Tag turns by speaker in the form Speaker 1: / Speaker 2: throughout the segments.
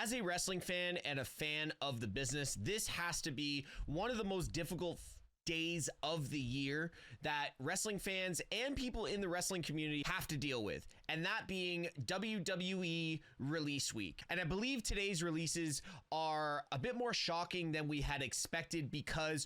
Speaker 1: As a wrestling fan and a fan of the business, this has to be one of the most difficult days of the year that wrestling fans and people in the wrestling community have to deal with, and that being WWE release week. And I believe today's releases are a bit more shocking than we had expected because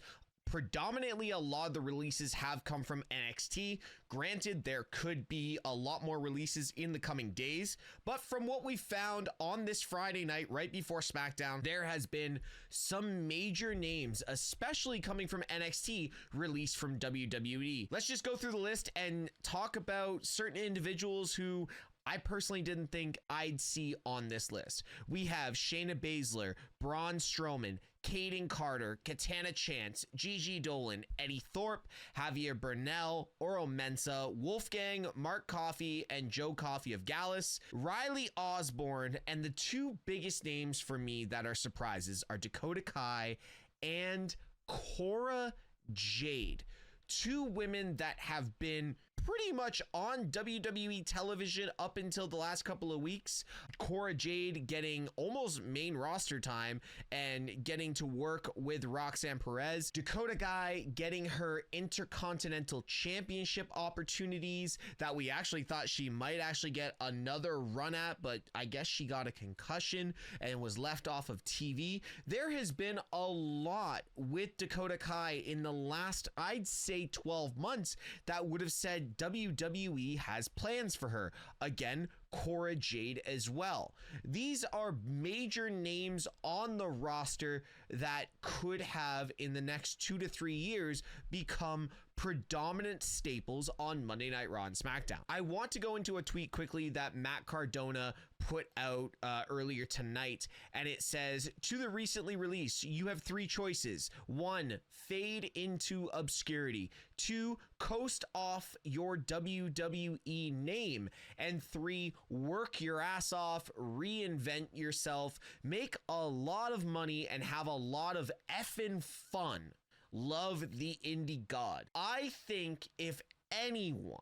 Speaker 1: predominantly a lot of the releases have come from NXT. Granted, there could be a lot more releases in the coming days, but from what we found on this Friday night right before SmackDown, there has been some major names, especially coming from NXT, released from WWE. Let's just go through the list and talk about certain individuals who I personally didn't think I'd see on this list. We have Shayna Baszler, Braun Strowman, Kaden Carter, Katana Chance, Gigi Dolan, Eddie Thorpe, Javier Bernal, Oro Mensah, Wolfgang, Mark Coffey, and Joe Coffey of Gallus, Riley Osborne, and the two biggest names for me that are surprises are Dakota Kai and Cora Jade. Two women that have been pretty much on WWE television up until the last couple of weeks. Cora Jade getting almost main roster time and getting to work with Roxanne Perez. Dakota Kai getting her Intercontinental Championship opportunities that we actually thought she might actually get another run at, but I guess she got a concussion and was left off of TV. There has been a lot with Dakota Kai in the last, I'd say, 12 months that would have said WWE has plans for her. Again, Cora Jade as well. These are major names on the roster that could have in the next 2 to 3 years become predominant staples on Monday Night Raw and SmackDown. I want to go into a tweet quickly that Matt Cardona put out earlier tonight, and it says, to the recently released, you have 3 choices. 1, fade into obscurity. 2, coast off your WWE name. And 3, work your ass off, reinvent yourself, make a lot of money, and have a lot of effing fun. Love the indie god. I think if anyone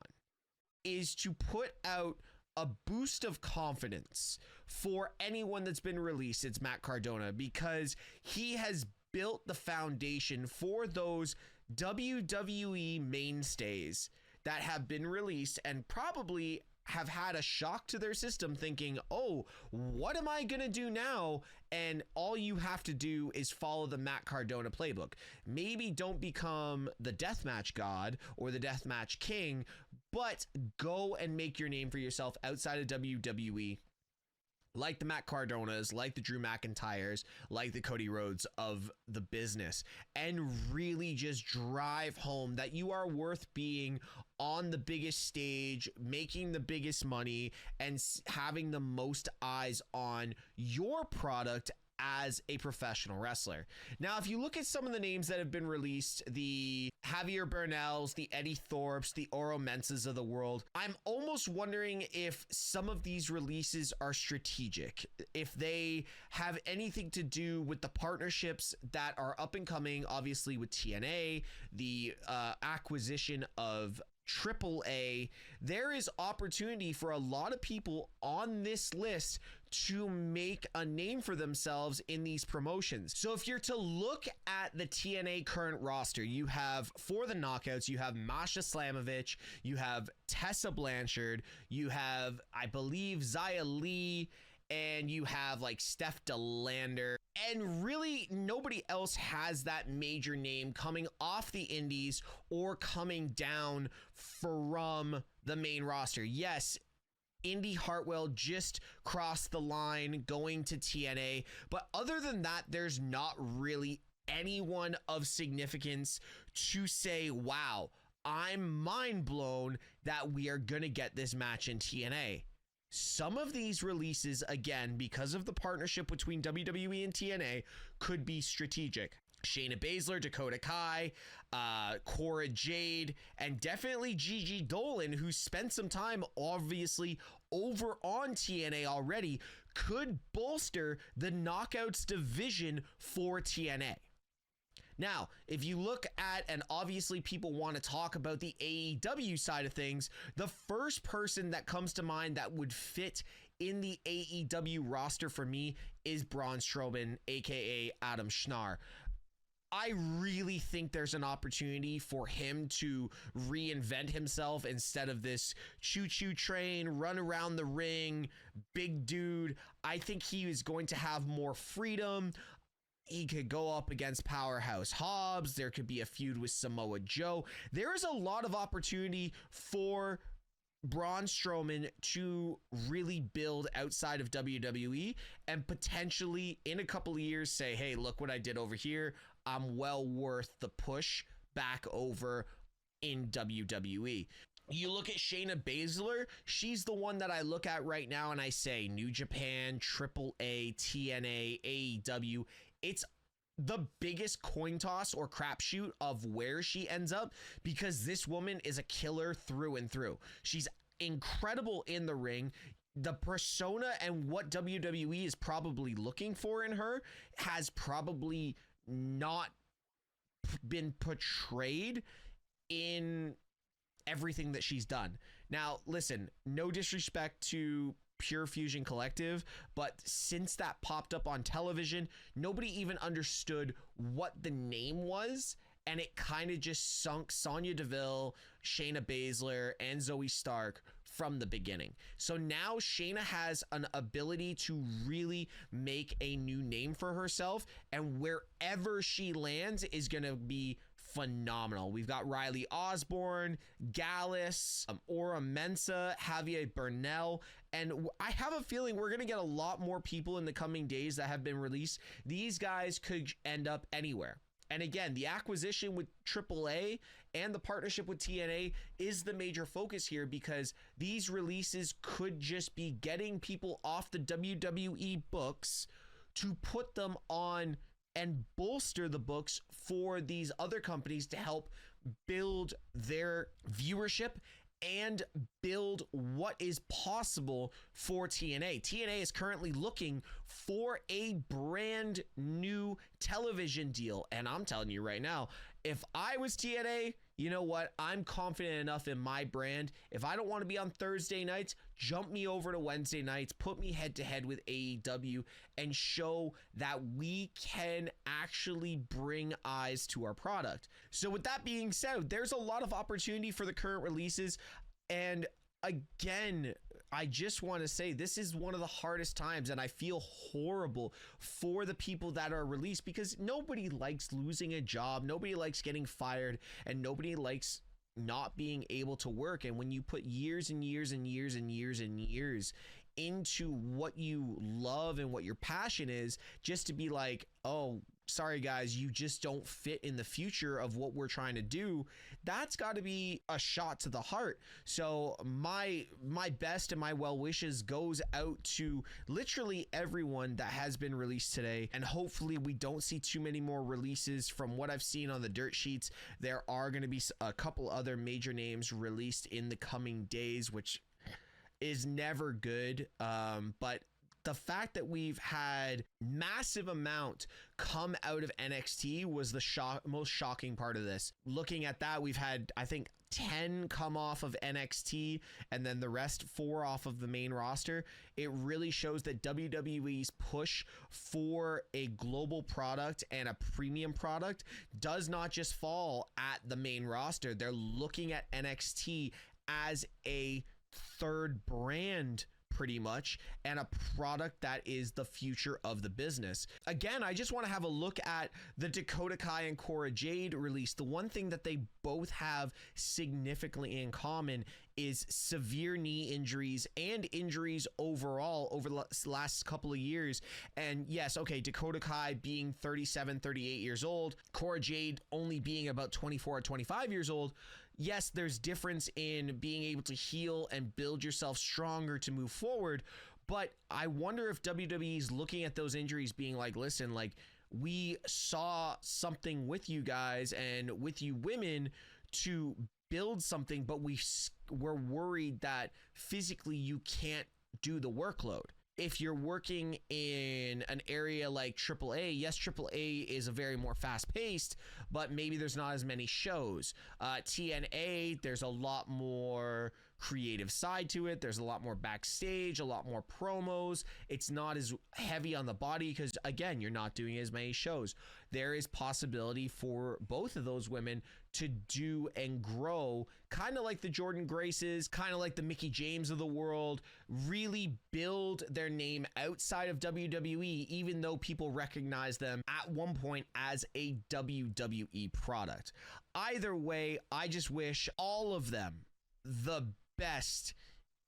Speaker 1: is to put out a boost of confidence for anyone that's been released, it's Matt Cardona, because he has built the foundation for those WWE mainstays that have been released and probably have had a shock to their system thinking, oh, what am I going to do now? And all you have to do is follow the Matt Cardona playbook. Maybe don't become the deathmatch god or the deathmatch king, but go and make your name for yourself outside of WWE. Like the Matt Cardonas, like the Drew McIntyres, like the Cody Rhodes of the business, and really just drive home that you are worth being on the biggest stage, making the biggest money, and having the most eyes on your product as a professional wrestler. Now, if you look at some of the names that have been released, the Javier Bernals, the Eddie Thorpes, the Oro Mensahs of the world, I'm almost wondering if some of these releases are strategic, if they have anything to do with the partnerships that are up and coming, obviously with TNA, the acquisition of AAA. There is opportunity for a lot of people on this list to make a name for themselves in these promotions. So if you're to look at the TNA current roster, you have, for the knockouts, you have Masha Slamovich, you have Tessa Blanchard, you have, I believe, Xia Li, and you have like Steph DeLander, and really nobody else has that major name coming off the indies or coming down from the main roster. Yes, Indy Hartwell just crossed the line going to TNA, but other than that, there's not really anyone of significance to say, wow, I'm mind blown that we are gonna get this match in TNA. Some of these releases, again, because of the partnership between WWE and TNA, could be strategic. Shayna Baszler, Dakota Kai, Cora Jade, and definitely Gigi Dolan, who spent some time, obviously, over on TNA already, could bolster the Knockouts division for TNA. Now, if you look at, and obviously people want to talk about the AEW side of things, the first person that comes to mind that would fit in the AEW roster for me is Braun Strowman, aka Adam Schnarr. I really think there's an opportunity for him to reinvent himself instead of this choo-choo train, run around the ring, big dude. I think he is going to have more freedom. He could go up against Powerhouse Hobbs. There could be a feud with Samoa Joe. There is a lot of opportunity for Braun Strowman to really build outside of WWE and potentially in a couple of years say, hey, look what I did over here. I'm well worth the push back over in WWE. You look at Shayna Baszler, she's the one that I look at right now and I say New Japan, AAA, TNA, AEW. It's the biggest coin toss or crapshoot of where she ends up because this woman is a killer through and through. She's incredible in the ring. The persona and what WWE is probably looking for in her has probably not been portrayed in everything that she's done. Now, listen, no disrespect to Pure Fusion Collective, but since that popped up on television, nobody even understood what the name was, and it kind of just sunk Sonya Deville, Shayna Baszler, and Zoe Stark from the beginning. So now Shayna has an ability to really make a new name for herself, and wherever she lands is going to be phenomenal. We've got Riley Osborne, Gallus, Ora Mensa, Javier Bernal, and I have a feeling we're going to get a lot more people in the coming days that have been released. These guys could end up anywhere. And again, the acquisition with AAA and the partnership with TNA is the major focus here because these releases could just be getting people off the WWE books to put them on and bolster the books for these other companies to help build their viewership and build what is possible for TNA. TNA is currently looking for a brand new television deal. And I'm telling you right now, if I was TNA, you know what? I'm confident enough in my brand. If I don't want to be on Thursday nights, jump me over to Wednesday nights, put me head to head with AEW and show that we can actually bring eyes to our product. So with that being said, there's a lot of opportunity for the current releases. And again, I just want to say this is one of the hardest times, and I feel horrible for the people that are released because nobody likes losing a job, nobody likes getting fired, and nobody likes not being able to work. And when you put years and years and years and years and years into what you love and what your passion is, just to be like, oh, sorry guys, you just don't fit in the future of what we're trying to do, that's got to be a shot to the heart. So my best and my well wishes goes out to literally everyone that has been released today, and hopefully we don't see too many more releases. From what I've seen on the dirt sheets, there are going to be a couple other major names released in the coming days, which is never good. But the fact that we've had massive amount come out of NXT was the most shocking part of this. Looking at that, we've had, I think, 10 come off of NXT and then the rest 4 off of the main roster. It really shows that WWE's push for a global product and a premium product does not just fall at the main roster. They're looking at NXT as a third brand pretty much, and a product that is the future of the business. Again, I just want to have a look at the Dakota Kai and Cora Jade release. The one thing that they both have significantly in common is severe knee injuries and injuries overall over the last couple of years. And yes, okay, Dakota Kai being 37, 38 years old, Cora Jade only being about 24 or 25 years old. Yes, there's difference in being able to heal and build yourself stronger to move forward, but I wonder if WWE is looking at those injuries being like, listen, like, we saw something with you guys and with you women to build something, but we're worried that physically you can't do the workload. If you're working in an area like AAA, yes, AAA is a very more fast-paced, but maybe there's not as many shows. TNA, there's a lot more creative side to it. There's a lot more backstage, a lot more promos. It's not as heavy on the body because, again, you're not doing as many shows. There is possibility for both of those women to do and grow, kind of like the Jordan Graces, kind of like the Mickie James of the world, really build their name outside of WWE, even though people recognize them at one point as a WWE product. Either way, I just wish all of them the best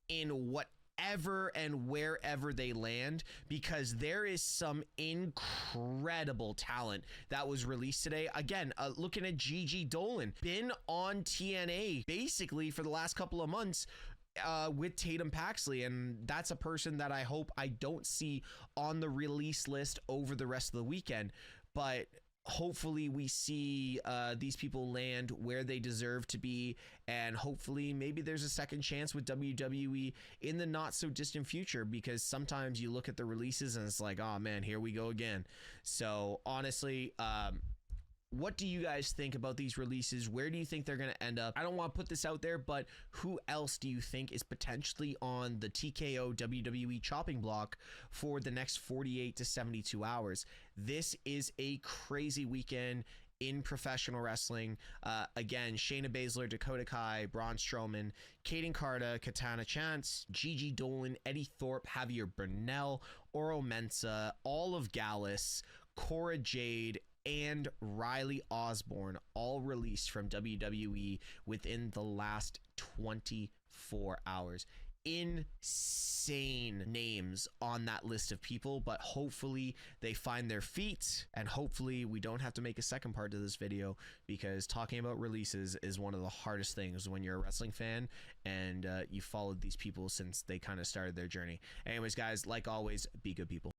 Speaker 1: in whatever and wherever they land, because there is some incredible talent that was released today. Again, looking at Gigi Dolan, been on TNA basically for the last couple of months with Tatum Paxley, and that's a person that I hope I don't see on the release list over the rest of the weekend, but hopefully we see these people land where they deserve to be, and hopefully maybe there's a second chance with WWE in the not so distant future, because sometimes you look at the releases and it's like, oh man, here we go again. So honestly, what do you guys think about these releases? Where do you think they're going to end up? I don't want to put this out there, but who else do you think is potentially on the TKO WWE chopping block for the next 48 to 72 hours? This is a crazy weekend in professional wrestling. Again, Shayna Baszler, Dakota Kai, Braun Strowman, Kaden Carter, Katana Chance, Gigi Dolan, Eddie Thorpe, Javier Bernal, Oro Mensah, all of Gallus, Cora Jade, and Riley Osborne, all released from WWE within the last 24 hours. Insane names on that list of people, but hopefully they find their feet, and hopefully we don't have to make a second part to this video, because talking about releases is one of the hardest things when you're a wrestling fan and you followed these people since they kind of started their journey. Anyways, guys, like always, be good people.